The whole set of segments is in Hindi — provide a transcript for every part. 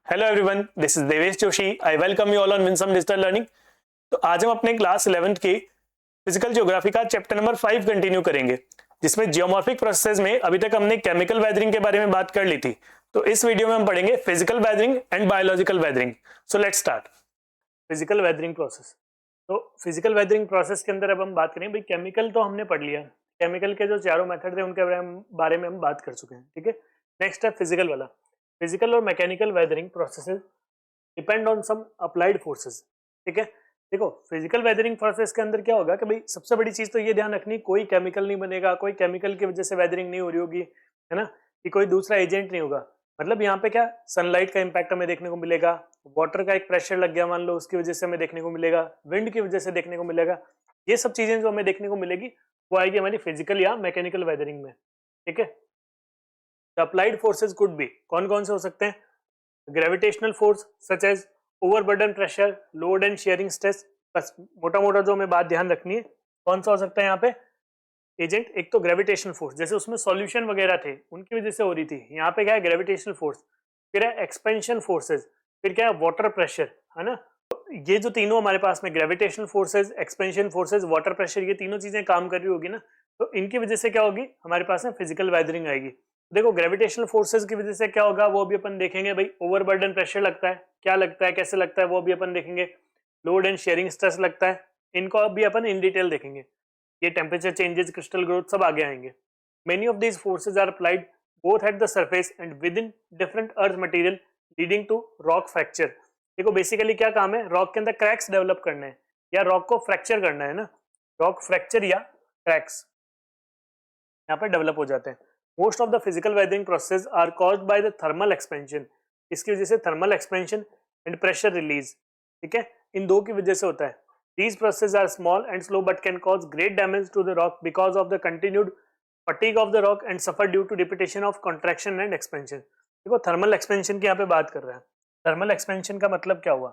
Hello everyone, this is Devesh Joshi. I welcome you all on Winsome digital learning. तो आज हम अपने क्लास 11th की फिजिकल ज्योग्राफी का चैप्टर नंबर 5 कंटिन्यू करेंगे, जिसमें जियोमॉर्फिक प्रोसेस में अभी तक हमने केमिकल वेदरिंग के बारे में बात कर ली थी। तो इस वीडियो में हम पढ़ेंगे physical weathering and biological weathering. So let's start. Physical weathering process. तो फिजिकल वेदरिंग प्रोसेस के अंदर अब हम बात करें, भाई केमिकल तो हमने पढ़ लिया, केमिकल के जो चारों मेथड थे उनके बारे में हम बात कर चुके हैं। ठीक है, नेक्स्ट है फिजिकल वाला। फिजिकल और mechanical weathering processes depend on some applied forces. ठीक है, देखो फिजिकल वेदरिंग प्रोसेस के अंदर क्या होगा कि भाई सबसे बड़ी चीज तो ये ध्यान रखनी, कोई केमिकल नहीं बनेगा, कोई केमिकल की वजह से वेदरिंग नहीं हो रही होगी, है ना, कि कोई दूसरा एजेंट नहीं होगा। मतलब यहाँ पे क्या, सनलाइट का इंपैक्ट हमें देखने को मिलेगा, वाटर का एक प्रेशर लग गया मान लो, उसकी वजह से हमें देखने को मिलेगा, विंड की वजह से देखने को मिलेगा। ये सब चीजें जो हमें देखने को मिलेगी वो आएगी हमारी फिजिकल या मैकेनिकल वेदरिंग में। ठीक है, अप्लाइड फोर्सेज कुड बी, कौन कौन से हो सकते हैं? Gravitational force such as overburden pressure, load and shearing stress. बस मोटा मोटा जो हमें बात ध्यान रखनी है, कौन सा हो सकता है यहाँ पे एजेंट? एक तो ग्रेविटेशनल फोर्स, जैसे उसमें सॉल्यूशन वगैरह थे उनकी वजह से हो रही थी, यहाँ पे क्या है ग्रेविटेशनल फोर्स। फिर है एक्सपेंशन फोर्सेज, फिर क्या है वाटर प्रेशर, है ना। तो ये जो तीनों हमारे पास में gravitational forces, expansion forces, water pressure, ये तीनों चीजें काम कर रही होगी ना, तो इनकी वजह से क्या होगी हमारे पास में फिजिकल वेदरिंग आएगी। देखो ग्रेविटेशनल फोर्सेज की वजह से क्या होगा वो भी अपन देखेंगे, भाई ओवरबर्डन प्रेशर लगता है, क्या लगता है, कैसे लगता है, वो भी अपन देखेंगे। लोड एंड शेयरिंग स्ट्रेस लगता है, इनको भी अपन इन डिटेल देखेंगे। ये टेम्परेचर चेंजेस, क्रिस्टल ग्रोथ सब आगे आएंगे। Many of these forces are applied both at the surface and within different earth material leading to rock fracture. देखो बेसिकली क्या काम है, रॉक के अंदर क्रैक्स डेवलप करना है या रॉक को फ्रैक्चर करना है ना, रॉक फ्रैक्चर या क्रैक्स यहाँ पे डेवलप हो जाते हैं। Most of the physical weathering process are caused by the thermal expansion, इसकी वजह से thermal expansion and pressure release. ठीक है, इन दो की वजह से होता है। These processes are small and slow but can cause great damage to the rock because of the continued fatigue of the rock and suffer due to repetition of contraction and expansion। देखो थर्मल एक्सपेंशन की यहाँ पे बात कर रहे हैं। थर्मल एक्सपेंशन का मतलब क्या हुआ?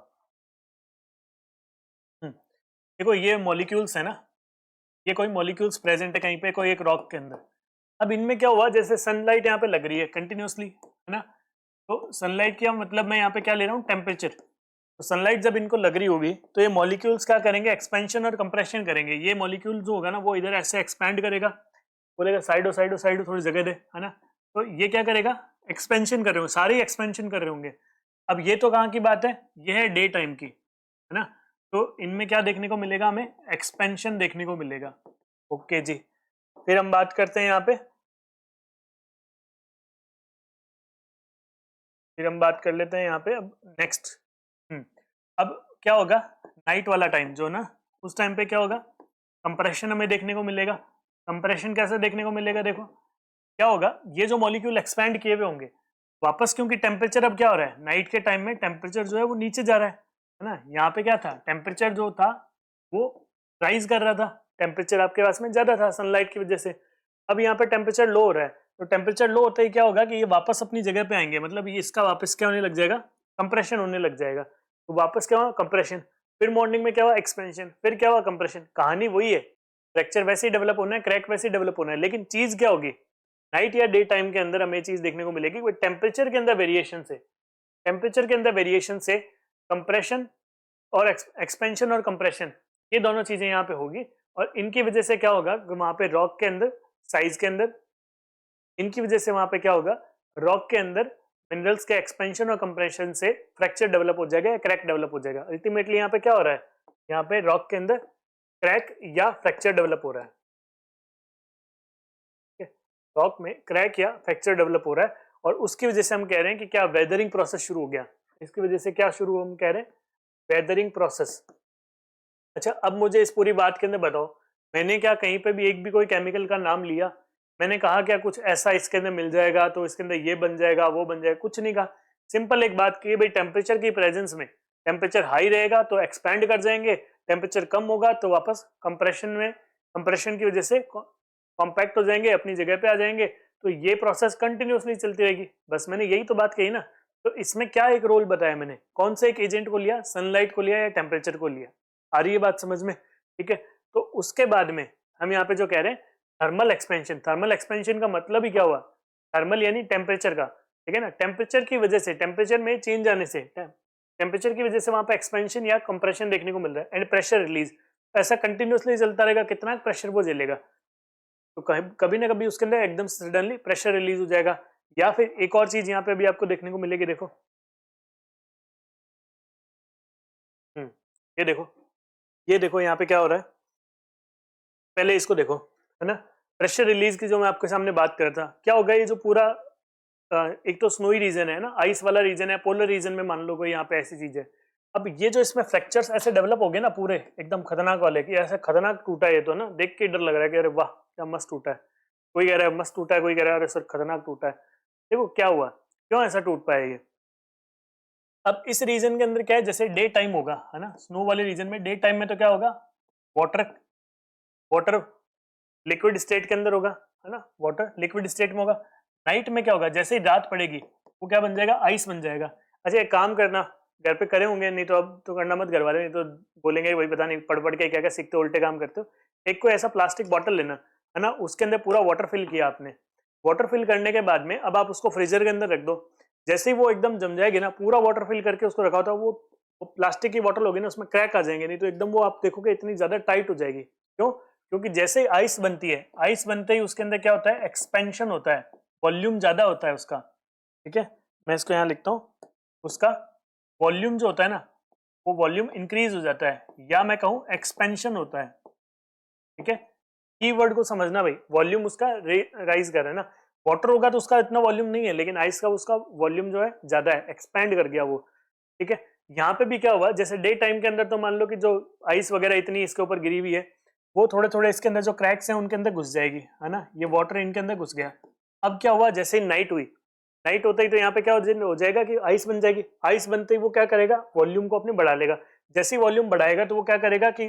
देखो ये मॉलिक्यूल्स है ना, ये कोई मॉलिक्यूल्स प्रेजेंट है कहीं पे कोई एक रॉक के अंदर। अब इनमें क्या हुआ, जैसे सनलाइट यहाँ पे लग रही है कंटिन्यूसली, है ना, तो सनलाइट का मतलब मैं यहाँ पे क्या ले रहा हूँ, टेम्परेचर। तो सनलाइट जब इनको लग रही होगी तो ये मॉलिक्यूल्स क्या करेंगे, एक्सपेंशन और कंप्रेशन करेंगे। ये मॉलिक्यूल जो होगा ना वो इधर ऐसे एक्सपैंड करेगा, बोलेगा साइडो साइडो साइडो थोड़ी जगह दे, है ना, तो ये क्या करेगा, एक्सपेंशन कर रहे होंगे, सारे एक्सपेंशन कर रहे होंगे। अब ये तो कहाँ की बात है, ये है डे टाइम की, है ना, तो इनमें क्या देखने को मिलेगा, हमें एक्सपेंशन देखने को मिलेगा। ओके जी, फिर हम बात करते हैं यहाँ पे, फिर हम बात कर लेते हैं यहाँ पे अब नेक्स्ट। अब क्या होगा, नाइट वाला टाइम जो ना, उस टाइम पे क्या होगा, कंप्रेशन हमें देखने को मिलेगा। कंप्रेशन कैसे देखने को मिलेगा, देखो क्या होगा, ये जो मॉलिक्यूल एक्सपैंड किए हुए होंगे वापस, क्योंकि टेम्परेचर अब क्या हो रहा है, नाइट के टाइम में टेम्परेचर जो है वो नीचे जा रहा है ना। यहाँ पे क्या था, टेम्परेचर जो था वो राइज कर रहा था, टेम्परेचर आपके पास में ज्यादा था सनलाइट की वजह से। अब यहाँ पे टेम्परेचर लो हो रहा है, तो टेम्परेचर लो होते ही क्या होगा कि ये वापस अपनी जगह पे आएंगे, मतलब ये इसका वापस क्या होने लग जाएगा, कंप्रेशन होने लग जाएगा। तो वापस क्या हुआ, कंप्रेशन, फिर मॉर्निंग में क्या हुआ, एक्सपेंशन, फिर क्या हुआ, कंप्रेशन। कहानी वही है, फ्रैक्चर वैसे ही डेवलप होना है, क्रैक वैसे ही डेवलप होना है, लेकिन चीज क्या होगी, नाइट या डे टाइम के अंदर हमें चीज देखने को मिलेगी, टेम्परेचर के अंदर वेरिएशन से, टेम्परेचर के अंदर वेरिएशन से कंप्रेशन और एक्सपेंशन और कंप्रेशन, ये दोनों चीजें यहाँ पे होगी। और इनकी वजह से क्या होगा, वहां पे रॉक के अंदर, साइज के अंदर, इनकी वजह से वहां पे क्या होगा, रॉक के अंदर मिनरल्स के एक्सपेंशन और कंप्रेशन से फ्रैक्चर डेवलप हो जाएगा या क्रैक डेवलप हो जाएगा। अल्टीमेटली यहाँ पे क्या हो रहा है, यहाँ पे रॉक के अंदर क्रैक या फ्रैक्चर डेवलप हो रहा है। रॉक में क्रैक या फ्रैक्चर डेवलप हो रहा है, और उसकी वजह से हम कह रहे हैं कि क्या वेदरिंग प्रोसेस शुरू हो गया। इसकी वजह से क्या शुरू, हम कह रहे हैं वेदरिंग प्रोसेस। अच्छा, अब मुझे इस पूरी बात के अंदर बताओ, मैंने क्या कहीं पे भी एक भी कोई केमिकल का नाम लिया, मैंने कहा क्या कुछ ऐसा इसके अंदर मिल जाएगा तो इसके अंदर ये बन जाएगा वो बन जाएगा, कुछ नहीं कहा। सिंपल एक बात की भाई, टेम्परेचर की प्रेजेंस में, टेम्परेचर हाई रहेगा तो एक्सपैंड कर जाएंगे, टेम्परेचर कम होगा तो वापस कंप्रेशन में, कंप्रेशन की वजह से कॉम्पैक्ट हो जाएंगे, अपनी जगह पे आ जाएंगे। तो ये प्रोसेस कंटिन्यूसली चलती रहेगी। बस मैंने यही तो बात कही ना। तो इसमें क्या एक रोल बताया मैंने, कौन से एक एजेंट को लिया, सनलाइट को लिया या टेम्परेचर को लिया, आ रही है बात समझ में? ठीक है, तो उसके बाद में हम यहाँ पे जो कह रहे हैं थर्मल एक्सपेंशन। थर्मल एक्सपेंशन का मतलब ही क्या हुआ, थर्मल यानी टेम्परेचर का, ठीक है ना। टेम्परेचर की वजह से, टेम्परेचर में चेंज आने से, टेम्परेचर की वजह से वहां पे एक्सपेंशन या कंप्रेशन देखने को मिल रहा है। एंड प्रेशर रिलीज, ऐसा कंटिन्यूअसली चलता रहेगा, कितना प्रेशर वो झेलेगा, तो कभी ना कभी उसके अंदर एकदम सडनली प्रेशर रिलीज हो जाएगा। या फिर एक और चीज यहाँ पे अभी आपको देखने को मिलेगी, देखो ये देखो, ये देखो यहाँ पे क्या हो रहा है, पहले इसको देखो, है ना। प्रेशर रिलीज की जो मैं आपके सामने बात कर रहा था, क्या होगा, ये जो पूरा एक तो स्नोई रीजन है ना, आइस वाला रीजन है, पोलर रीजन में मान लो कोई यहाँ पे ऐसी चीज है। अब ये जो इसमें फ्रैक्चर्स ऐसे डेवलप हो गए ना पूरे एकदम खतरनाक वाले, कि ऐसे खतरनाक टूटा है ये तो ना, देख के डर लग रहा है कि अरे वाह क्या मस्त टूटा है। कोई कह रहा है मस्त टूटा है, कोई कह रहा है अरे सर खतरनाक टूटा है। देखो क्या हुआ, क्यों ऐसा टूट पाया ये। अब इस रीजन के अंदर क्या है, जैसे डे टाइम होगा, है ना, स्नो वाले रीजन में डे टाइम में तो क्या होगा, वाटर वाटर लिक्विड स्टेट के अंदर होगा, है ना, वाटर लिक्विड स्टेट में होगा। नाइट में क्या होगा, जैसे ही रात पड़ेगी वो क्या बन जाएगा, आइस बन जाएगा। अच्छा एक काम करना, घर पे करे होंगे, नहीं तो अब तो करना मत घर वाले, नहीं तो बोलेंगे वही पता नहीं पढ़ पढ़ के क्या क्या सीखते हो, उल्टे काम करते हो। एक कोई ऐसा प्लास्टिक बॉटल लेना, है ना, उसके अंदर पूरा वाटर फिल किया आपने। वाटर फिल करने के बाद में अब आप उसको फ्रीजर के अंदर रख दो। जैसे ही वो एकदम जम जाएगी ना, पूरा वाटर फिल करके उसको रखा होता है, वो प्लास्टिक की बॉटल होगी ना, उसमें क्रैक आ जाएंगे, नहीं तो एकदम वो आप देखोगे इतनी ज्यादा टाइट हो जाएगी। क्यों, क्योंकि जैसे ही आइस बनती है, आइस बनते ही उसके अंदर क्या होता है, एक्सपेंशन होता है, वॉल्यूम ज्यादा होता है उसका। ठीक है, मैं इसको यहाँ लिखता हूँ, उसका वॉल्यूम जो होता है ना, वो वॉल्यूम इंक्रीज हो जाता है, या मैं कहूँ एक्सपेंशन होता है। ठीक है, कीवर्ड को समझना भाई, वॉल्यूम उसका राइज कर रहा है ना। वाटर होगा तो उसका इतना वॉल्यूम नहीं है, लेकिन आइस का उसका वॉल्यूम जो है ज्यादा है, एक्सपैंड कर गया वो। ठीक है, यहाँ पे भी क्या हुआ, जैसे डे टाइम के अंदर तो मान लो कि जो आइस वगैरह इतनी इसके ऊपर गिरी हुई है, वो थोड़े थोड़े इसके अंदर जो क्रैक्स हैं उनके अंदर घुस जाएगी, है ना, ये वाटर इनके अंदर घुस गया। अब क्या हुआ, जैसे ही नाइट हुई, नाइट होता ही तो यहाँ पे क्या हो जाएगा कि आइस बन जाएगी। आइस बनते ही वो क्या करेगा, वॉल्यूम को अपने बढ़ा लेगा। जैसे ही वॉल्यूम बढ़ाएगा तो वो क्या करेगा कि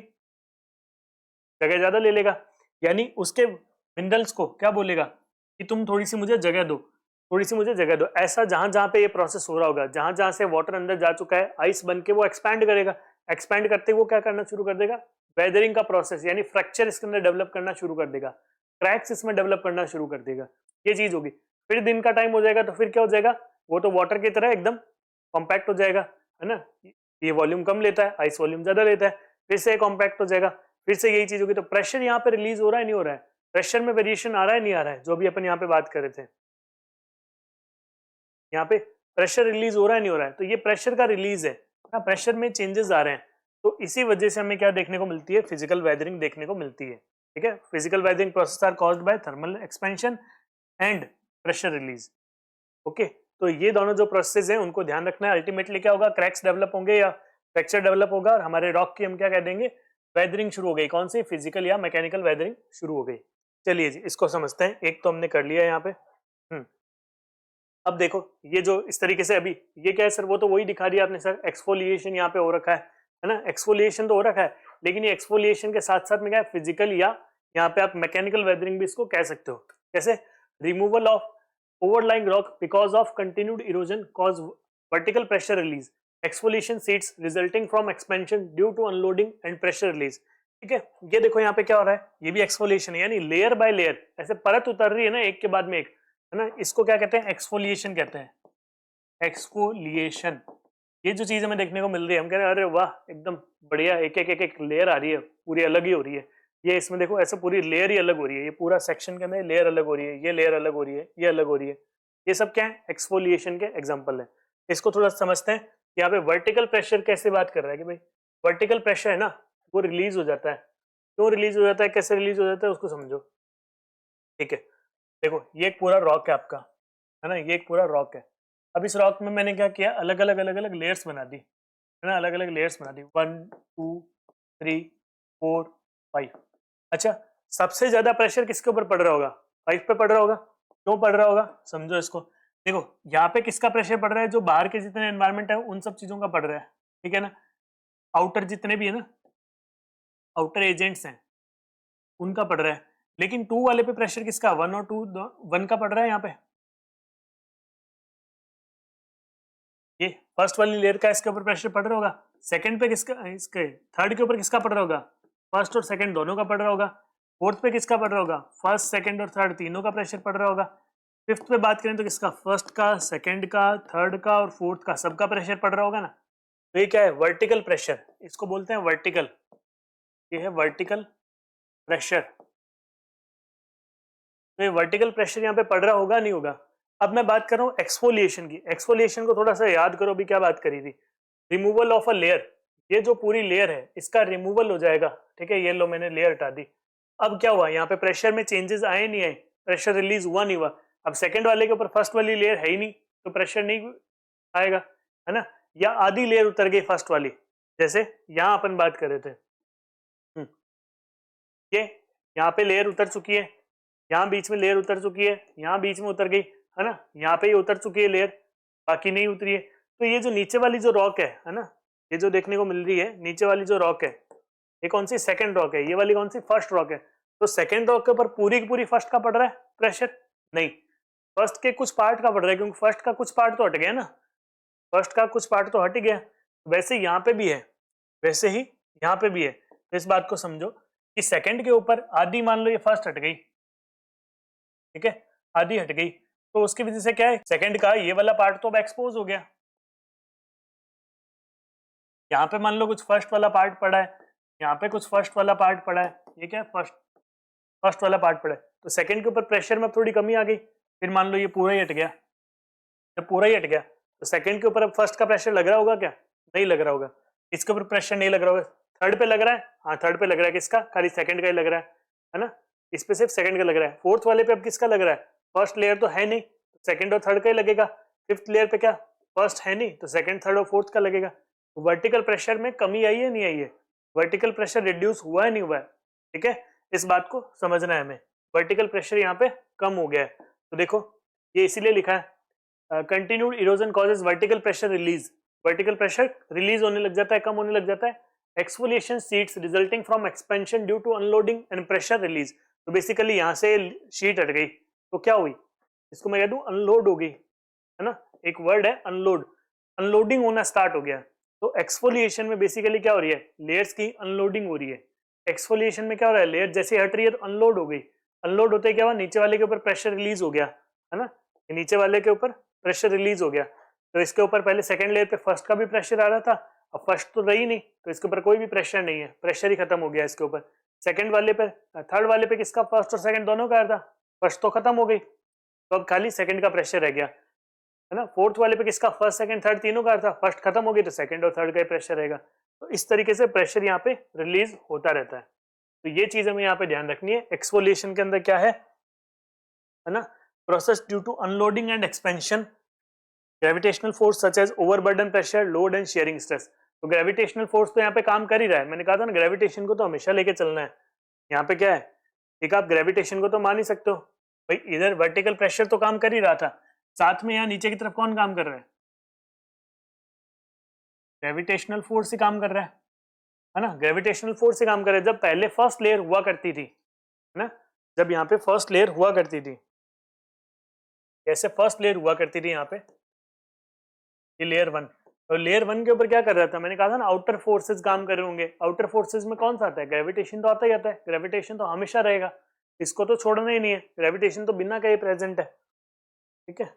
जगह ज्यादा ले लेगा, यानी उसके मिनरल्स को क्या बोलेगा कि तुम थोड़ी सी मुझे जगह दो, थोड़ी सी मुझे जगह दो। ऐसा जहां जहां पे ये प्रोसेस हो रहा होगा, जहां जहां से वाटर अंदर जा चुका है, आइस बन के वो एक्सपैंड करेगा। एक्सपैंड करते ही वो क्या करना शुरू कर देगा, वेदरिंग का प्रोसेस, यानी फ्रैक्चर इसके अंदर डेवलप करना शुरू कर देगा, क्रैक्स इसमें डेवलप करना शुरू कर देगा। ये चीज होगी। फिर दिन का टाइम हो जाएगा तो फिर क्या हो जाएगा, वो तो वाटर की तरह एकदम कॉम्पैक्ट हो जाएगा, है ना। ये वॉल्यूम कम लेता है, आइस वॉल्यूम ज्यादा लेता है, फिर से कॉम्पैक्ट हो जाएगा, फिर से यही चीज होगी। तो प्रेशर यहाँ पे रिलीज हो रहा है नहीं हो रहा है, प्रेशर में वेरिएशन आ रहा है नहीं आ रहा है, जो भी अपन यहाँ पे बात कर रहे थे, यहाँ पे प्रेशर रिलीज हो रहा है नहीं हो रहा है, तो ये प्रेशर का रिलीज है ना, प्रेशर में चेंजेस आ रहे हैं। तो इसी वजह से हमें क्या देखने को मिलती है, फिजिकल वेदरिंग देखने को मिलती है। ठीक है, physical weathering process are caused by thermal expansion and pressure release. Okay, तो ये दोनों जो प्रोसेस हैं उनको ध्यान रखना है। अल्टीमेटली क्या होगा, क्रैक्स डेवलप होंगे या फ्रैक्चर डेवलप होगा, और हमारे रॉक की हम क्या कह देंगे, वेदरिंग शुरू हो गई। कौन सी, फिजिकल या मैकेनिकल वेदरिंग शुरू हो गई। चलिए जी इसको समझते हैं, एक तो हमने कर लिया यहाँ पे। अब देखो ये जो इस तरीके से, अभी ये क्या है सर, वो तो वही दिखा दिया आपने सर, एक्सफोलिएशन यहाँ पे हो रखा है ना, एक्सफोलिएशन तो हो रखा है, लेकिन ये एक्सफोलिएशन के साथ साथ में क्या है, फिजिकल या यहाँ पे आप मैकेनिकल वेदरिंग भी इसको कह सकते हो। कैसे, removal of overlying rock because of continued erosion cause vertical pressure release, exfoliation sheets resulting from expansion due to unloading and pressure release। ठीक है, ये देखो यहाँ पे क्या हो रहा है, ये भी एक्सफोलिएशन है, यानी लेयर बाय लेयर ऐसे परत उतर रही है ना, एक के बाद में एक, है ना, इसको क्या कहते हैं, एक्सफोलिएशन कहते हैं, एक्सफोलिएशन। ये जो चीज हमें देखने को मिल रही है, हम कह रहे हैं अरे वाह एकदम बढ़िया, एक एक एक एक लेयर आ रही है, पूरी अलग ही हो रही है। ये इसमें देखो ऐसे पूरी लेयर ही अलग हो रही है, ये पूरा सेक्शन के अंदर लेयर अलग हो रही है, ये लेयर अलग हो रही है, ये अलग हो रही है। ये सब क्या है, एक्सफोलिएशन के एग्जांपल है। इसको थोड़ा समझते हैं। यहाँ पे वर्टिकल प्रेशर कैसे बात कर रहा है कि भाई वर्टिकल प्रेशर है ना, वो रिलीज हो जाता है। क्यों रिलीज हो जाता है, कैसे रिलीज हो जाता है, उसको समझो। ठीक है, देखो ये एक पूरा रॉक है आपका, है ना, ये एक पूरा रॉक है। अब इस रॉक में मैंने क्या किया, अलग अलग लेयर्स बना दी, है ना, अलग अलग लेयर्स बना दी, 1 2 3 4 5। अच्छा, सबसे ज्यादा प्रेशर किसके ऊपर पड़ रहा होगा, 5 पे पड़ रहा होगा। क्यों पड़ रहा होगा, समझो इसको। देखो यहाँ पे किसका प्रेशर पड़ रहा है, जो बाहर के जितने एनवायरमेंट है उन सब चीजों का पड़ रहा है, ठीक है ना, आउटर जितने भी है ना, आउटर एजेंट्स हैं उनका पड़ रहा है। लेकिन 2 वाले पे प्रेशर किसका, 1 और 2 1 का पड़ रहा है यहाँ पे। ये फर्स्ट वाली लेयर का इसके ऊपर प्रेशर पड़ रहा होगा, सेकंड पे किसका, इसके थर्ड के ऊपर किसका पड़ रहा होगा, फर्स्ट और सेकंड दोनों का पड़ रहा होगा, फोर्थ पे किसका पड़ रहा होगा, फर्स्ट सेकंड और थर्ड तीनों का प्रेशर पड़ रहा होगा। फिफ्थ पे बात करें तो किसका, फर्स्ट का, सेकंड का, थर्ड का और फोर्थ का सबका प्रेशर पड़ रहा होगा ना। तो ये क्या है, वर्टिकल प्रेशर, इसको बोलते हैं वर्टिकल, ये है वर्टिकल प्रेशर। तो ये वर्टिकल प्रेशर यहाँ पे पड़ रहा होगा नहीं होगा। अब मैं बात कर रहा हूँ एक्सफोलिएशन की। एक्सफोलिएशन को थोड़ा सा याद करो, अभी क्या बात करी थी, रिमूवल ऑफ अ लेयर। ये जो पूरी लेयर है इसका रिमूवल हो जाएगा, ठीक है। ये लो मैंने लेयर हटा दी। अब क्या हुआ, यहाँ पे प्रेशर में चेंजेस आए नहीं आए, प्रेशर रिलीज हुआ नहीं हुआ। अब सेकंड वाले के ऊपर फर्स्ट वाली लेयर है ही नहीं, तो प्रेशर नहीं आएगा, है ना। या आधी लेयर उतर गई फर्स्ट वाली, जैसे यहाँ अपन बात कर रहे थे, ये यहाँ पे लेयर उतर चुकी है, यहाँ बीच में लेयर उतर चुकी है, यहाँ बीच में उतर गई, है ना, यहाँ पे ही उतर चुकी है लेयर, बाकी नहीं उतरी है। तो ये जो नीचे वाली जो रॉक है ना, ये जो देखने को मिल रही है नीचे वाली जो रॉक है, ये कौन सी, सेकंड रॉक है, ये वाली कौन सी, फर्स्ट रॉक है। तो सेकंड रॉक के ऊपर पूरी की पूरी फर्स्ट का पड़ रहा है प्रेशर, नहीं, फर्स्ट के कुछ पार्ट का पड़ रहा है, क्योंकि फर्स्ट का कुछ पार्ट तो हट गया ना, फर्स्ट का कुछ पार्ट तो हट गया। वैसे यहाँ पे भी है, वैसे ही यहाँ पे भी है। तो इस बात को समझो कि सेकंड के ऊपर आधी, मान लो ये फर्स्ट हट गई, ठीक है, आधी हट गई, तो उसकी वजह से क्या है, सेकंड का ये वाला पार्ट तो अब एक्सपोज हो गया। यहाँ पे मान लो कुछ फर्स्ट वाला पार्ट पड़ा है, यहाँ पे कुछ फर्स्ट वाला पार्ट पड़ा है, ये क्या है, फर्स्ट वाला पार्ट पड़ा है। तो सेकंड के ऊपर प्रेशर में थोड़ी कमी आ गई, फिर मान लो ये पूरा ही हट गया, जब पूरा ही हट गया तो सेकंड के ऊपर अब फर्स्ट का प्रेशर लग रहा होगा क्या, नहीं लग रहा होगा। इसके ऊपर प्रेशर नहीं लग रहा होगा, थर्ड पे लग रहा है, हाँ थर्ड पे लग रहा है, किसका, खाली सेकंड का ही लग रहा है ना, इस पे सिर्फ सेकंड का लग रहा है। फोर्थ वाले पे अब किसका लग रहा है, फर्स्ट लेयर तो है नहीं, सेकंड और थर्ड का ही लगेगा। फिफ्थ लेयर पे क्या, फर्स्ट है नहीं, तो सेकंड, थर्ड और फोर्थ का लगेगा। वर्टिकल प्रेशर में कमी आई है नहीं आई है, वर्टिकल प्रेशर रिड्यूस हुआ है नहीं हुआ है, ठीक है। इस बात को समझना है हमें, वर्टिकल प्रेशर यहाँ पे कम हो गया है। तो देखो ये इसीलिए लिखा है continued erosion causes vertical pressure release, vertical pressure release होने लग जाता है, कम होने लग जाता है। Exfoliation sheets resulting from expansion due to unloading and pressure release. तो बेसिकली यहाँ से शीट हट गई तो क्या हुई, इसको मैं कह दूं अनलोड हो गई, है ना, एक वर्ड है अनलोड, अनलोडिंग होना स्टार्ट हो गया। तो एक्सफोलिएशन में बेसिकली क्या हो रही है, लेयर्स की अनलोडिंग हो रही है। एक्सफोलिएशन में क्या हो रहा है, लेयर जैसे हट रही है तो अनलोड हो गई, अनलोड होते क्या हुआ, नीचे वाले के ऊपर प्रेशर रिलीज हो गया, है ना, नीचे वाले के ऊपर प्रेशर रिलीज हो गया। तो इसके ऊपर पहले सेकंड लेयर पे फर्स्ट का भी प्रेशर आ रहा था, अब फर्स्ट तो रही नहीं, तो इसके ऊपर कोई भी प्रेशर नहीं है, प्रेशर ही खत्म हो गया इसके ऊपर। सेकंड वाले पे, थर्ड वाले पे किसका, फर्स्ट और सेकंड दोनों का आ रहा था, फर्स्ट तो खत्म हो गई, तो अब खाली सेकंड का प्रेशर रह गया, है ना। फोर्थ वाले पे किसका, फर्स्ट सेकंड थर्ड तीनों का था, फर्स्ट खत्म हो गई तो सेकंड और थर्ड का ही प्रेशर रहेगा। तो इस तरीके से प्रेशर यहाँ पे रिलीज होता रहता है। तो ये चीज हमें यहाँ पे ध्यान रखनी है। एक्सफोलिएशन के अंदर क्या है ना, process due to unloading and expansion, gravitational force such as overburden pressure, load and shearing stress. तो ग्रेविटेशनल फोर्स तो यहाँ पे काम कर ही रहा है, मैंने कहा था ना ग्रेविटेशन को तो हमेशा लेके चलना है। यहाँ पे क्या है, ठीक है, आप ग्रेविटेशन को तो मान ही सकते हो भाई, इधर वर्टिकल प्रेशर तो काम कर ही रहा था, साथ में यहाँ नीचे की तरफ कौन काम कर रहा है, ग्रेविटेशनल फोर्स ही काम कर रहा है ना, ग्रेविटेशनल फोर्स से काम कर रहा है। जब पहले फर्स्ट लेयर हुआ करती थी, है ना, जब यहाँ पे फर्स्ट लेयर हुआ करती थी, कैसे फर्स्ट लेयर हुआ करती थी यहाँ पे, ये लेयर वन, और लेयर वन के ऊपर क्या कर रहा था, मैंने कहा था ना आउटर फोर्सेस काम कर रहे होंगे। आउटर फोर्सेस में कौन सा आता है, ग्रेविटेशन तो आता ही आता है, ग्रेविटेशन तो हमेशा रहेगा, इसको तो छोड़ना ही नहीं है, ग्रेविटेशन तो बिना कहीं प्रेजेंट है, ठीक है।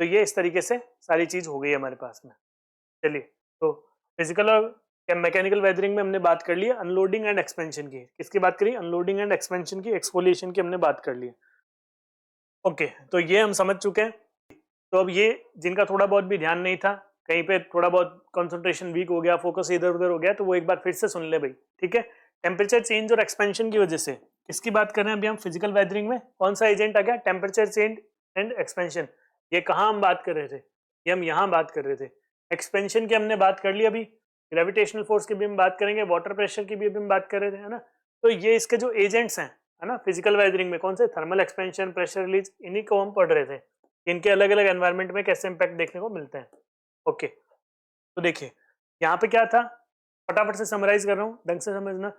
तो ये इस तरीके से सारी चीज हो गई हमारे पास में। चलिए, तो फिजिकल और मैकेनिकल वेदरिंग में हमने बात कर ली अनलोडिंग एंड एक्सपेंशन की। किसकी बात करी, अनलोडिंग एंड एक्सपेंशन की, एक्सफोलिएशन की हमने बात कर ली। ओके, तो ये हम समझ चुके हैं। तो अब ये जिनका थोड़ा बहुत भी ध्यान नहीं था, कहीं पे थोड़ा बहुत कंसंट्रेशन वीक हो गया, फोकस इधर उधर हो गया, तो वो एक बार फिर से सुन ले भाई, ठीक है। टेम्परेचर चेंज और एक्सपेंशन की वजह से, किसकी बात कर रहे हैं अभी हम फिजिकल वेदरिंग में, कौन सा एजेंट आ गया, टेम्परेचर चेंज एंड एक्सपेंशन। ये कहाँ हम बात कर रहे थे, ये हम यहाँ बात कर रहे थे। एक्सपेंशन की हमने बात कर ली, अभी ग्रेविटेशनल फोर्स की भी हम बात करेंगे, वाटर प्रेशर की भी अभी हम बात कर रहे थे, है ना। तो ये इसके जो एजेंट्स हैं, है ना, फिजिकल वेदरिंग में कौन से, थर्मल एक्सपेंशन, प्रेशर रिलीज, इन्हीं को हम पढ़ रहे थे, इनके अलग अलग एनवायरनमेंट में कैसे इंपैक्ट देखने को मिलते हैं। ओके, तो देखिए यहाँ पे क्या था, फटाफट से समराइज कर रहा हूँ, ढंग से समझना।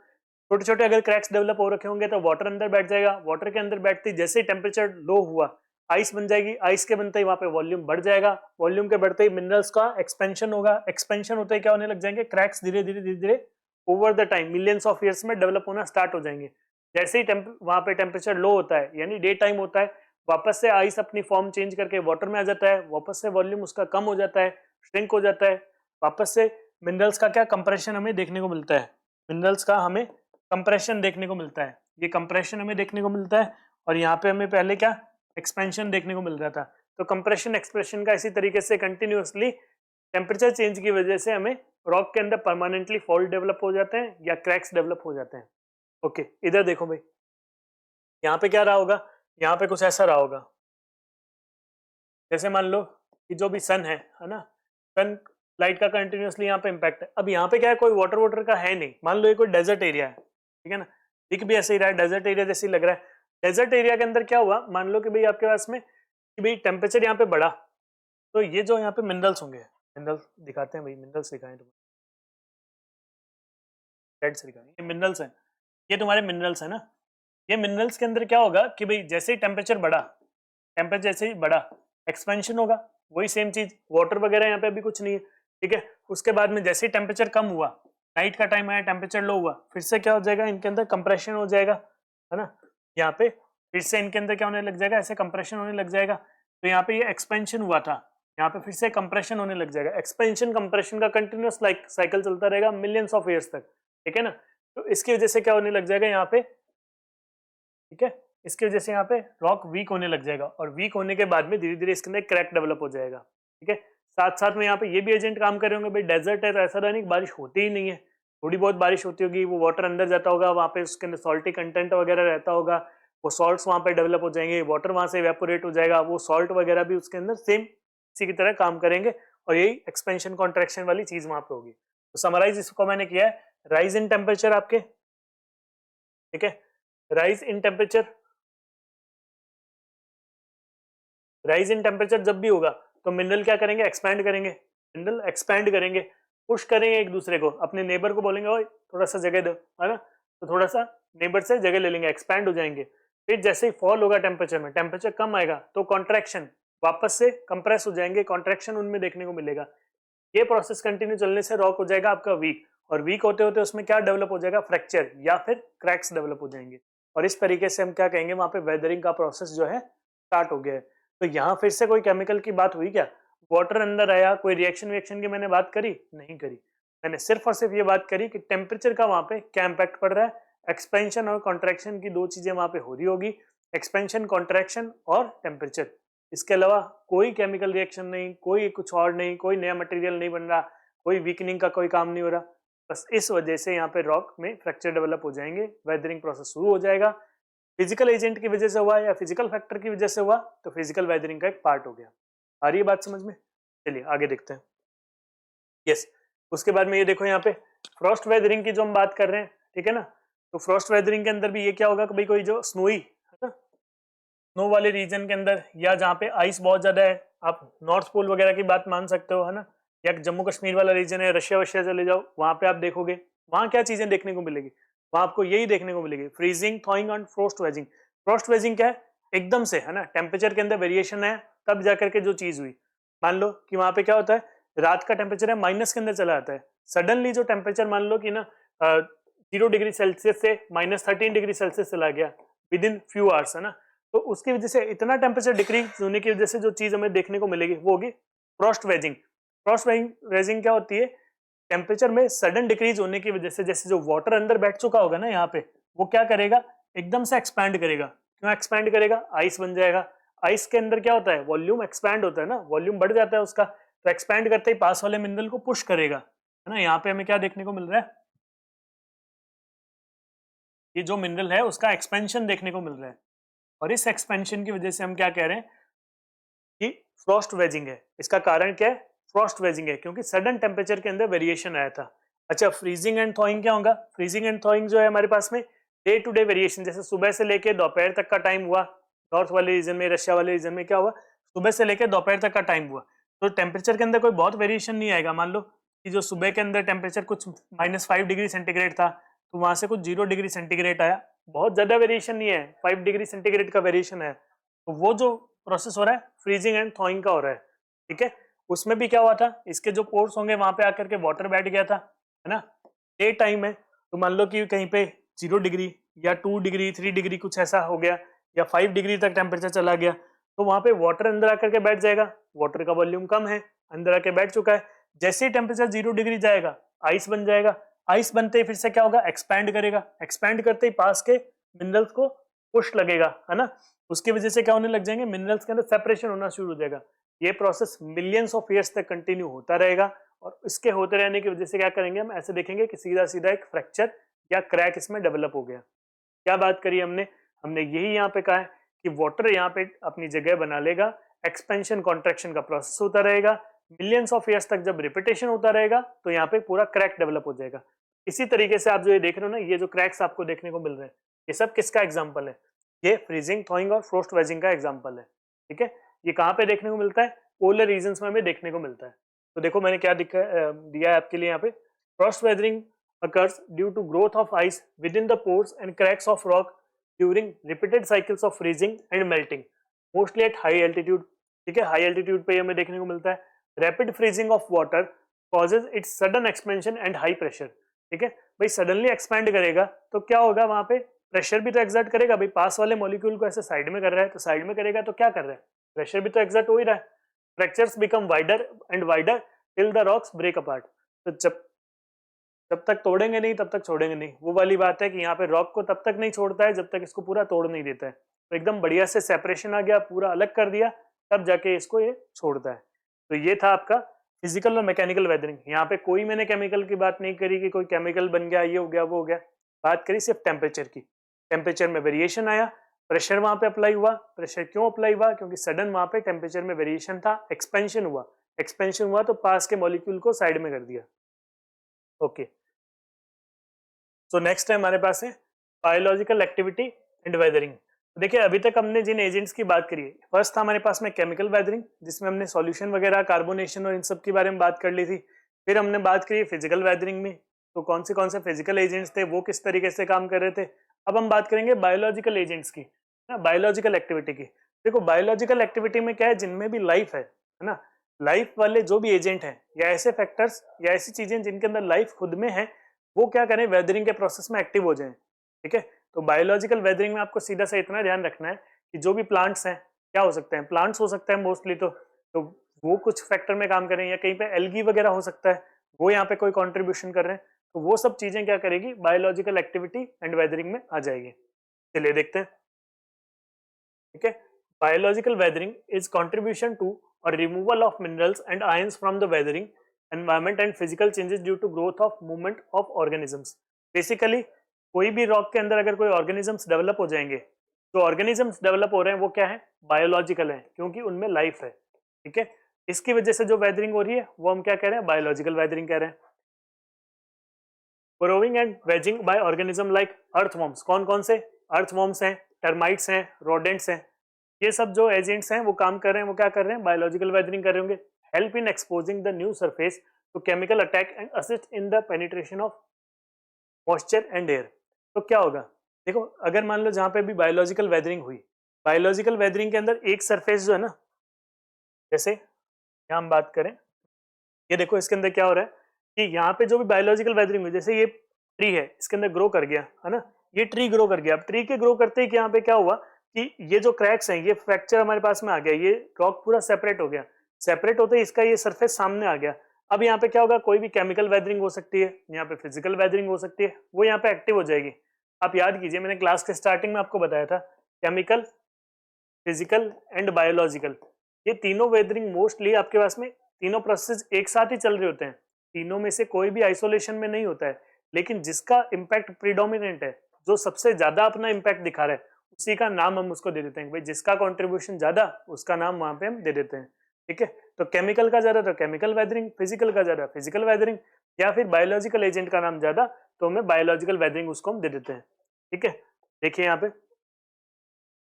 छोटे छोटे अगर क्रैक्स डेवलप हो रखे होंगे तो वाटर अंदर बैठ जाएगा, वाटर के अंदर बैठते ही जैसे ही टेम्परेचर लो हुआ आइस बन जाएगी, आइस के बनते ही वहां पे वॉल्यूम बढ़ जाएगा, वॉल्यूम के बढ़ते ही मिनरल्स का एक्सपेंशन होगा, एक्सपेंशन होते ही क्या होने लग जाएंगे, क्रैक्स धीरे धीरे धीरे धीरे over the time millions of years में डेवलप होना स्टार्ट हो जाएंगे। जैसे ही वहां पे टेम्परेचर लो होता है, यानी डे टाइम होता है, वापस से आइस अपनी फॉर्म चेंज करके वाटर में आ जाता है, वापस से वॉल्यूम उसका कम हो जाता है, श्रिंक हो जाता है, वापस से मिनरल्स का क्या कंप्रेशन हमें देखने को मिलता है, मिनरल्स का हमें कंप्रेशन देखने को मिलता है, ये कंप्रेशन हमें देखने को मिलता है। और यहाँ पे हमें पहले क्या एक्सपेंशन देखने को मिल रहा था। तो कंप्रेशन एक्सप्रेशन का इसी तरीके से कंटिन्यूअसली टेम्परेचर चेंज की वजह से हमें रॉक के अंदर परमानेंटली फॉल्ट डेवलप हो जाते हैं या क्रैक्स डेवलप हो जाते हैं। ओके, इधर देखो भाई, यहाँ पे क्या रहा होगा, यहाँ पे कुछ ऐसा रहा होगा, जैसे मान लो कि जो भी सन है ना, सन लाइट का कंटिन्यूअसली यहाँ पे इम्पैक्ट है। अब यहाँ पे क्या है, कोई वाटर का है नहीं, मान लो ये कोई डेजर्ट एरिया है, ठीक है ना, दिख भी ऐसे ही रहा है, डेजर्ट एरिया जैसे ही लग रहा है। डेजर्ट एरिया के अंदर क्या हुआ, मान लो कि भाई आपके पास में कि भाई टेम्परेचर यहाँ पे बढ़ा, तो ये जो यहाँ पे मिनरल्स होंगे, मिनरल्स दिखाते हैं भाई, मिनरल्स दिखाएं तुम्हें, रेड से दिखाएं, ये मिनरल्स हैं, ये तुम्हारे मिनरल्स है ना। ये मिनरल्स के अंदर क्या होगा कि भाई जैसे ही टेम्परेचर बढ़ा, टेम्परेचर जैसे ही बढ़ा एक्सपेंशन होगा, वही सेम चीज, वाटर वगैरह यहाँ पे अभी कुछ नहीं है, ठीक है। उसके बाद में जैसे ही टेम्परेचर कम हुआ, नाइट का टाइम आया, टेम्परेचर लो हुआ, फिर से क्या हो जाएगा, इनके अंदर कंप्रेशन हो जाएगा, है ना। यहाँ पे फिर से इनके अंदर क्या होने लग जाएगा, ऐसे कंप्रेशन होने लग जाएगा। तो यहाँ पे ये एक्सपेंशन हुआ था, यहाँ पे फिर से कंप्रेशन होने लग जाएगा। एक्सपेंशन कंप्रेशन का कंटिन्यूअस साइकिल चलता रहेगा मिलियंस ऑफ ईयर्स तक, ठीक है ना। तो इसकी वजह से क्या होने लग जाएगा यहाँ पे, ठीक है, इसकी वजह से यहाँ पे रॉक वीक होने लग जाएगा, और वीक होने के बाद में धीरे धीरे इसके अंदर क्रैक डेवलप हो जाएगा, ठीक है। साथ साथ में यहाँ पे ये भी एजेंट काम कर रहे होंगे, भाई डेजर्ट है तो ऐसा नहीं बारिश होती ही नहीं है, थोड़ी बहुत बारिश होती होगी, वो वाटर अंदर जाता होगा, वहाँ पे उसके अंदर सॉल्टी कंटेंट वगैरह रहता होगा, वो सॉल्ट्स वहाँ पे डेवलप हो जाएंगे, वाटर वहाँ से इवेपोरेट हो जाएगा, वो सॉल्ट वगैरह भी उसके अंदर सेम इसी की तरह काम करेंगे, और यही एक्सपेंशन कॉन्ट्रैक्शन वाली चीज वहाँ पे होगी। तो समराइज इसको मैंने किया है, राइज इन टेम्परेचर आपके, ठीक है, rise in temperature, rise in temperature जब भी होगा तो मिनरल क्या करेंगे, एक्सपैंड करेंगे, मिनरल एक्सपैंड करेंगे, पुश करेंगे एक दूसरे को, अपने नेबर को बोलेंगे ओए थोड़ा सा जगह दो, है ना, तो थोड़ा सा नेबर से जगह ले लेंगे, एक्सपैंड हो जाएंगे। फिर जैसे ही फॉल होगा टेम्परेचर में, टेम्परेचर कम आएगा तो कॉन्ट्रैक्शन, वापस से कंप्रेस हो जाएंगे, कॉन्ट्रैक्शन उनमें देखने को मिलेगा। ये प्रोसेस कंटिन्यू चलने से रॉक हो जाएगा आपका वीक, और वीक होते होते उसमें क्या डेवलप हो जाएगा, फ्रैक्चर या फिर क्रैक्स डेवलप हो जाएंगे, और इस तरीके से हम क्या कहेंगे, वहां पे वेदरिंग का प्रोसेस जो है स्टार्ट हो गया है। तो यहाँ फिर से कोई केमिकल की बात हुई क्या, वाटर अंदर आया, कोई रिएक्शन विएक्शन की मैंने बात करी नहीं करी, मैंने सिर्फ और सिर्फ ये बात करी कि टेम्परेचर का वहां पे क्या इम्पैक्ट पड़ रहा है, एक्सपेंशन और कॉन्ट्रैक्शन की दो चीजें वहां पे हो रही होगी, एक्सपेंशन कॉन्ट्रैक्शन और टेम्परेचर, इसके अलावा कोई केमिकल रिएक्शन नहीं, कोई कुछ और नहीं, कोई नया मटेरियल नहीं बन रहा, कोई वीकनिंग का कोई काम नहीं हो रहा। बस इस वजह से यहाँ पे रॉक में फ्रैक्चर डेवलप हो जाएंगे, वेदरिंग प्रोसेस शुरू हो जाएगा। फिजिकल एजेंट की वजह से हुआ या फिजिकल फैक्टर की वजह से हुआ, तो फिजिकल वेदरिंग का एक पार्ट हो गया। आ रही है बात समझ में? चलिए आगे देखते हैं। यस, उसके बाद में ये देखो यहाँ पे फ्रॉस्ट वेदरिंग की जो हम बात कर रहे हैं, ठीक है ना, तो फ्रॉस्ट वेदरिंग के अंदर भी ये क्या होगा कि भाई कोई जो स्नोई है ना, स्नो वाले रीजन के अंदर, या जहाँ पे आइस बहुत ज्यादा है, आप नॉर्थ पोल वगैरह की बात मान सकते हो, है ना, या जम्मू कश्मीर वाला रीजन है, रशिया वशिया चले जाओ, वहां पे आप देखोगे वहां क्या चीजें देखने को मिलेगी, वहां आपको यही देखने को मिलेगी, freezing, थॉइंग and frost waging. Frost waging क्या है, एकदम से, है ना, टेम्परेचर के अंदर वेरिएशन है तब जाकर के जो चीज हुई। मान लो कि वहां पे क्या होता है, रात का टेम्परेचर है माइनस के अंदर चला जाता है, सडनली जो टेम्परेचर मान लो कि ना 0 डिग्री सेल्सियस से -13 डिग्री सेल्सियस चला गया विद इन फ्यू आवर्स, है ना, तो उसकी वजह से इतना टेम्परेचर डिक्रीज होने की वजह से जो चीज हमें देखने को मिलेगी वो होगी फ्रॉस्ट वेजिंग। फ्रॉस्ट वेजिंग क्या होती है, टेम्परेचर में सडन डिक्रीज होने की वजह से, जैसे जो वाटर अंदर बैठ चुका होगा ना यहाँ पे, वो क्या करेगा, एकदम से एक्सपैंड करेगा। क्यों एक्सपैंड करेगा, आइस बन जाएगा, आइस के अंदर क्या होता है, वॉल्यूम एक्सपैंड होता है ना, वॉल्यूम बढ़ जाता है उसका, तो एक्सपैंड करते ही पास वाले मिनरल को पुश करेगा, है ना। यहाँ पे हमें क्या देखने को मिल रहा है, ये जो मिनरल है उसका एक्सपेंशन देखने को मिल रहा है, और इस एक्सपेंशन की वजह से हम क्या कह रहे हैं कि फ्रॉस्ट वेजिंग है। इसका कारण क्या है, फ्रॉस्ट वेजिंग है, क्योंकि सडन टेम्परेचर के अंदर वेरिएशन आया था। अच्छा, फ्रीजिंग एंड थॉइंग क्या होगा, फ्रीजिंग एंड थॉइंग जो है हमारे पास में डे टू डे वेरिएशन, जैसे सुबह से लेके दोपहर तक का टाइम हुआ, नॉर्थ वाले रीजन में, रशिया वाले रीजन में क्या हुआ, सुबह से लेकर दोपहर तक का टाइम हुआ, तो टेम्परेचर के अंदर कोई बहुत वेरिएशन नहीं आएगा। मान लो कि जो सुबह के अंदर टेम्परेचर कुछ -5 डिग्री सेंटीग्रेड था, तो वहां से कुछ 0 डिग्री सेंटीग्रेड आया, बहुत ज्यादा वेरिएशन नहीं है, 5 डिग्री सेंटीग्रेड का वेरिएशन है, तो वो जो प्रोसेस हो रहा है फ्रीजिंग एंड थॉइंग का हो रहा है, ठीक है। उसमें भी क्या हुआ था, इसके जो पोर्स होंगे वहां पे आकर के वाटर बैठ गया था, है ना, डे टाइम है, तो मान लो कि कहीं पे 0 डिग्री या 2 डिग्री 3 डिग्री कुछ ऐसा हो गया, या 5 डिग्री तक टेम्परेचर चला गया तो वहां पे वाटर अंदर आकर के बैठ जाएगा, वाटर का वॉल्यूम कम है, अंदर आके बैठ चुका है। जैसे ही टेम्परेचर 0 डिग्री जाएगा आइस बन जाएगा, आइस बनते ही फिर से क्या होगा, एक्सपैंड करेगा, एक्सपैंड करते ही पास के मिनरल्स को पुश लगेगा, है ना, उसकी वजह से क्या होने लग जाएंगे, मिनरल्स के अंदर सेपरेशन होना शुरू हो जाएगा। ये प्रोसेस मिलियंस ऑफ ईयर्स तक कंटिन्यू होता रहेगा और इसके होते रहने की वजह से क्या करेंगे, हम ऐसे देखेंगे कि सीधा सीधा एक फ्रैक्चर या क्रैक इसमें डेवलप हो गया। क्या बात करी हमने, हमने यही यहाँ पे कहा है कि वाटर यहाँ पे अपनी जगह बना लेगा, एक्सपेंशन कॉन्ट्रैक्शन का प्रोसेस होता रहेगा, मिलियंस ऑफ ईयर्स तक जब रिपीटेशन होता रहेगा तो यहाँ पे पूरा क्रैक डेवलप हो जाएगा। इसी तरीके से आप जो ये देख रहे हो ना, ये जो क्रैक्स आपको देखने को मिल रहे हैं, ये सब किसका एग्जाम्पल है, ये फ्रीजिंग, थॉइंग और फ्रोस्ट वेजिंग का एग्जाम्पल है। ठीक है, ये कहाँ पे देखने को मिलता है, पोलर रीजन्स में हमें देखने को मिलता है। तो देखो मैंने क्या दिया है आपके लिए यहाँ पे, Frost weathering occurs due to growth of ice within the pores and cracks of rock during repeated cycles of freezing and melting, mostly at high altitude। ठीक है, हाई एल्टीट्यूड पे हमें देखने को मिलता है। Rapid freezing of water causes its sudden expansion and high pressure। ठीक है भाई, सडनली एक्सपैंड करेगा तो क्या होगा, वहां पे प्रेशर भी तो एक्सर्ट करेगा भाई, पास वाले मॉलिक्यूल को ऐसे साइड में कर रहा है तो साइड में करेगा तो क्या कर रहा है, प्रेशर भी तो एक्सर्ट हो ही रहा है। Fractures become wider and wider till the rocks break apart. तो जब तक तोड़ेंगे नहीं तब तक छोड़ेंगे नहीं, वो वाली बात है कि यहाँ पे रॉक को तब तक नहीं छोड़ता है जब तक इसको पूरा तोड़ नहीं देता है। तो एकदम बढ़िया से सेपरेशन आ गया, पूरा अलग कर दिया, तब जाके इसको ये छोड़ता है। तो ये था आपका फिजिकल और मैकेनिकल वेदरिंग। यहाँ पे कोई मैंने केमिकल की बात नहीं करी कि कोई केमिकल बन गया, ये हो गया, वो हो गया, बात करी सिर्फ टेम्परेचर की। टेम्परेचर में वेरिएशन आया, प्रेशर वहां पे अप्लाई हुआ। प्रेशर क्यों अप्लाई हुआ, क्योंकि सडन वहां पे टेम्परेचर में वेरिएशन था, एक्सपेंशन हुआ, एक्सपेंशन हुआ तो पास के मॉलिक्यूल को साइड में कर दिया। ओके, सो नेक्स्ट है हमारे पास है बायोलॉजिकल एक्टिविटी एंड वेदरिंग। देखिए अभी तक हमने जिन एजेंट्स की बात करी है, फर्स्ट था हमारे पास में केमिकल वेदरिंग, जिसमें हमने सॉल्यूशन वगैरह, कार्बोनेशन और इन सब के बारे में बात कर ली थी। फिर हमने बात करी फिजिकल वेदरिंग में, तो कौन से फिजिकल एजेंट्स थे, वो किस तरीके से काम कर रहे थे। अब हम बात करेंगे बायोलॉजिकल एजेंट्स की, ना, बायोलॉजिकल एक्टिविटी की। देखो बायोलॉजिकल एक्टिविटी में क्या है, जिनमें भी लाइफ है ना, लाइफ वाले जो भी एजेंट हैं या ऐसे फैक्टर्स या ऐसी चीजें जिनके अंदर लाइफ खुद में है, वो क्या करें, वेदरिंग के प्रोसेस में एक्टिव हो जाएं। ठीक है, तो बायोलॉजिकल वेदरिंग में आपको सीधा सा इतना ध्यान रखना है कि जो भी प्लांट्स हैं, क्या हो सकते हैं, प्लांट्स हो सकते हैं मोस्टली, तो वो कुछ फैक्टर में काम करें, या कहीं पे एल्गी वगैरह हो सकता है, वो यहाँ पे कोई कॉन्ट्रीब्यूशन कर रहे हैं, तो वो सब चीजें क्या करेगी, बायोलॉजिकल एक्टिविटी एंड वेदरिंग में आ जाएगी। चलिए देखते हैं। ठीक है, biological weathering is contribution to और removal of minerals and ions from the weathering environment and physical changes due to growth of movement of organisms। Basically कोई भी रॉक के अंदर अगर कोई ऑर्गेनिजम्स डेवलप हो जाएंगे, तो ऑर्गेनिजम्स डेवलप हो रहे हैं वो क्या है, बायोलॉजिकल है, क्योंकि उनमें लाइफ है। ठीक है, इसकी वजह से जो वेदरिंग हो रही है वो हम क्या कह रहे हैं, बायोलॉजिकल वेदरिंग कह रहे हैं। Growing and waging bye organism like earthworms, कौन कौन से अर्थवॉर्म्स हैं, टर्माइट्स हैं, रोडेंट्स हैं, ये सब जो एजेंट्स हैं वो काम कर रहे हैं, वो क्या कर रहे हैं, बायोलॉजिकल वेदरिंग कर रहे होंगे। help in exposing the new surface to chemical attack and assist in the penetration of moisture and air। तो क्या होगा, देखो अगर मान लो जहां पे भी बायोलॉजिकल वेदरिंग हुई, बायोलॉजिकल वेदरिंग के अंदर एक सरफेस जो है ना, जैसे यहाँ हम बात करें, ये देखो इसके अंदर क्या हो रहा है कि यहाँ पे जो भी बायोलॉजिकल वेदरिंग हुई, जैसे ये ट्री है, इसके अंदर ग्रो कर गया है ना, ये ट्री ग्रो कर गया। अब ट्री के ग्रो करते ही यहाँ पे क्या हुआ कि ये जो क्रैक्स हैं, ये फ्रैक्चर हमारे पास में आ गया, ये रॉक पूरा सेपरेट हो गया, सेपरेट होते ही इसका ये सरफेस सामने आ गया। अब यहाँ पे क्या होगा, कोई भी केमिकल वेदरिंग हो सकती है, यहाँ पे फिजिकल वेदरिंग हो सकती है, वो यहाँ पे एक्टिव हो जाएगी। आप याद कीजिए, मैंने क्लास के स्टार्टिंग में आपको बताया था, केमिकल, फिजिकल एंड बायोलॉजिकल, ये तीनों वेदरिंग मोस्टली आपके पास में, तीनों प्रोसेस एक साथ ही चल रहे होते हैं, तीनों में से कोई भी आइसोलेशन में नहीं होता है, लेकिन जिसका इम्पैक्ट प्रीडोमिनेंट है, जो सबसे ज्यादा अपना इम्पैक्ट दिखा रहा है, उसी का नाम हम उसको दे देते हैं, भाई जिसका कॉन्ट्रीब्यूशन ज्यादा, उसका नाम वहां पे हम दे देते हैं। ठीक है, तो केमिकल का ज्यादा तो केमिकल वेदरिंग, फिजिकल का ज्यादा फिजिकल वेदरिंग, या फिर बायोलॉजिकल एजेंट का नाम ज्यादा तो हमें बायोलॉजिकल वेदरिंग उसको हम दे देते हैं। ठीक है, देखिए यहाँ पे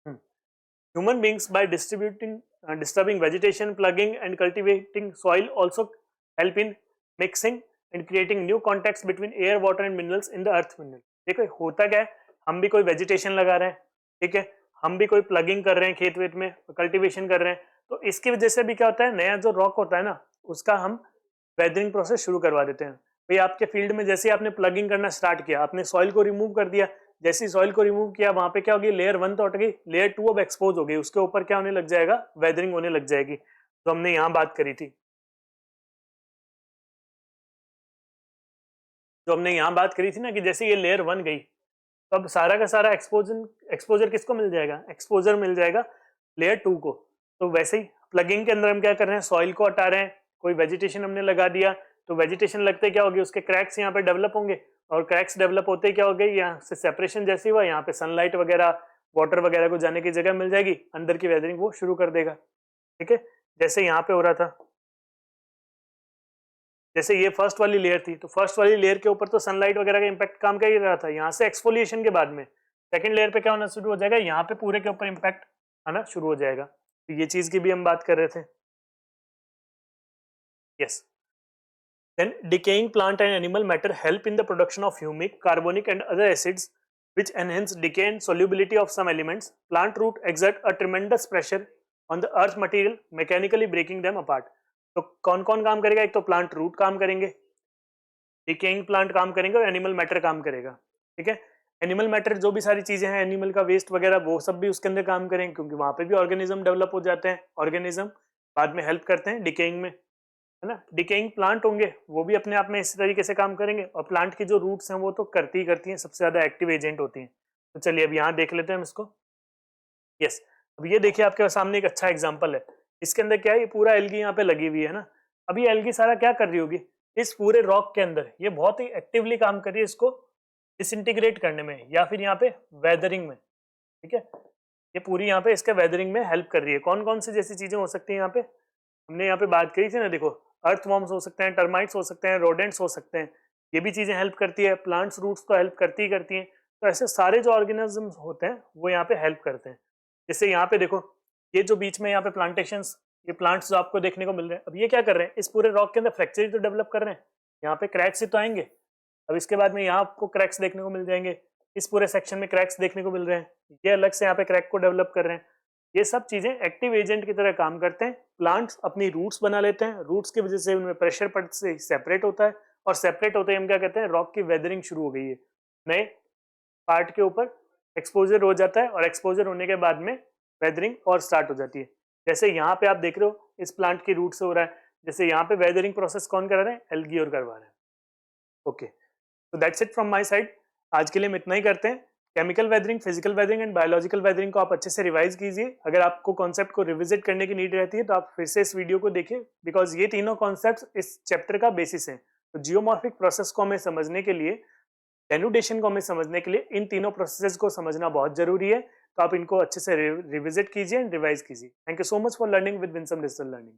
human beings by disturbing vegetation, ploughing and cultivating soil also help in mixing and creating new contacts between air, water and minerals in the earth mineral. देखो होता क्या है, हम भी कोई वेजिटेशन लगा रहे हैं, ठीक है, हम भी कोई प्लगिंग कर रहे हैं खेत वेत में, कल्टिवेशन कर रहे हैं, तो इसकी वजह से भी क्या होता है, नया जो रॉक होता है ना, उसका हम वेदरिंग प्रोसेस शुरू करवा देते हैं। भाई आपके फील्ड में जैसे आपने प्लगिंग करना स्टार्ट किया, आपने सॉइल को रिमूव कर दिया, जैसे सॉइल को रिमूव किया वहां पे क्या होगी, लेयर 1 तो हट गई, लेयर 2 अब एक्सपोज हो गई, उसके ऊपर क्या होने लग जाएगा, वेदरिंग होने लग जाएगी। तो हमने यहाँ बात करी थी, जो हमने यहाँ बात करी थी ना कि जैसे ये लेयर 1 गई तो अब सारा का सारा एक्सपोजर किसको मिल जाएगा, एक्सपोजर मिल जाएगा लेयर 2 को। तो वैसे ही प्लगिंग के अंदर हम क्या कर रहे हैं, सॉइल को हटा रहे हैं, कोई वेजिटेशन हमने लगा दिया, तो वेजिटेशन लगते क्या होगी, उसके क्रैक्स यहाँ पे डेवलप होंगे, और क्रैक्स डेवलप होते क्या हो गए, यहाँ से सेपरेशन जैसी हुआ, यहाँ पे सनलाइट वगैरह वाटर वगैरह को जाने की जगह मिल जाएगी, अंदर की वेदरिंग वो शुरू कर देगा। ठीक है, जैसे यहाँ पे हो रहा था, जैसे ये फर्स्ट वाली लेयर थी, तो फर्स्ट वाली लेयर के ऊपर तो सनलाइट वगैरह का इंपैक्ट काम कर ही रहा था, यहाँ से एक्सफोलिएशन के बाद में सेकंड लेयर पे क्या होना शुरू हो जाएगा, यहाँ पे पूरे के ऊपर इंपैक्ट आना शुरू हो जाएगा। तो ये चीज की भी हम बात कर रहे थे। Yes, then decaying plant and animal matter help in the production of humic, carbonic and other acids which enhance decay and solubility of some elements. Plant root exert a tremendous pressure on the earth material, mechanically breaking them apart. तो कौन कौन काम करेगा, एक तो प्लांट रूट काम करेंगे, डिकेइंग प्लांट काम करेंगे, और एनिमल मैटर काम करेगा। ठीक है, एनिमल मैटर जो भी सारी चीजें हैं, एनिमल का वेस्ट वगैरह वो सब भी उसके अंदर काम करेंगे, क्योंकि वहां पे भी ऑर्गेनिज्म डेवलप हो जाते हैं, ऑर्गेनिज्म बाद में हेल्प करते हैं डिकेइंग में, है ना। डिकेइंग प्लांट होंगे वो भी अपने आप में इसी तरीके से काम करेंगे, और प्लांट की जो रूट्स हैं वो तो करती ही करती हैं, सबसे ज्यादा एक्टिव एजेंट होती हैं। तो चलिए अब यहाँ देख लेते हैं हम इसको। यस, अब ये देखिए आपके सामने एक अच्छा एग्जांपल है, इसके अंदर क्या है, ये पूरा एल्गी यहाँ पे लगी हुई है ना। अब ये एल्गी सारा क्या कर रही होगी, इस पूरे रॉक के अंदर ये बहुत ही एक्टिवली काम कर रही है इसको डिसइंटीग्रेट करने में, या फिर यहाँ पे वेदरिंग में। ठीक है, ये पूरी यहाँ पे इसके वेदरिंग में हेल्प कर रही है। कौन कौन सी जैसी चीजें हो सकती हैं यहाँ पे, हमने यहाँ पे बात करी थी ना, देखो अर्थवॉर्म्स हो सकते हैं, टर्माइट्स हो सकते हैं, रोडेंट्स हो सकते हैं, ये भी चीजें हेल्प करती है। प्लांट्स रूट्स तो हेल्प करती ही करती हैं, तो ऐसे सारे जो ऑर्गेनिजम्स होते हैं वो यहाँ पे हेल्प करते हैं। जैसे यहाँ पे देखो, ये जो बीच में यहाँ पे प्लांटेशंस, ये प्लांट्स जो आपको देखने को मिल रहे हैं, अब ये क्या कर रहे हैं, इस पूरे रॉक के अंदर फ्रैक्चर ही तो डेवलप कर रहे हैं, यहाँ पे क्रैक्स ही तो आएंगे। अब इसके बाद में यहाँ आपको क्रैक्स देखने को मिल जाएंगे, इस पूरे सेक्शन में क्रैक्स देखने को मिल रहे हैं, ये अलग से यहाँ पे क्रैक को डेवलप कर रहे हैं। ये सब चीजें एक्टिव एजेंट की तरह काम करते हैं। प्लांट्स अपनी रूट्स बना लेते हैं, रूट्स की वजह से उनमें प्रेशर पड़ से सेपरेट होता है, और सेपरेट होते ही हम क्या कहते हैं, रॉक की वेदरिंग शुरू हो गई है, नए पार्ट के ऊपर एक्सपोजर हो जाता है, और एक्सपोजर होने के बाद में वेदरिंग और स्टार्ट हो जाती है। जैसे यहाँ पे आप देख रहे हो इस प्लांट की रूट से हो रहा है, जैसे यहाँ पे वेदरिंग प्रोसेस कौन करा रहे हैं, एल्गी और करवा रहे हैं। ओके, तो that's it from my side. आज के लिए हम इतना ही करते हैं। Chemical weathering, physical weathering and biological weathering को आप अच्छे से रिवाइज कीजिए। अगर आपको कॉन्सेप्ट को रिविजिट करने की नीड रहती है तो आप फिर से इस वीडियो को देखिए, बिकॉज ये तीनों कॉन्सेप्ट्स इस चैप्टर का बेसिस है। तो जियोमॉर्फिक प्रोसेस को हमें समझने के लिए, डेनुडेशन को हमें समझने के लिए इन तीनों प्रोसेसेस को समझना बहुत जरूरी है। तो आप इनको अच्छे से रिविजिट कीजिए एंड रिवाइज कीजिए। Thank you so much for learning with Winsome digital learning.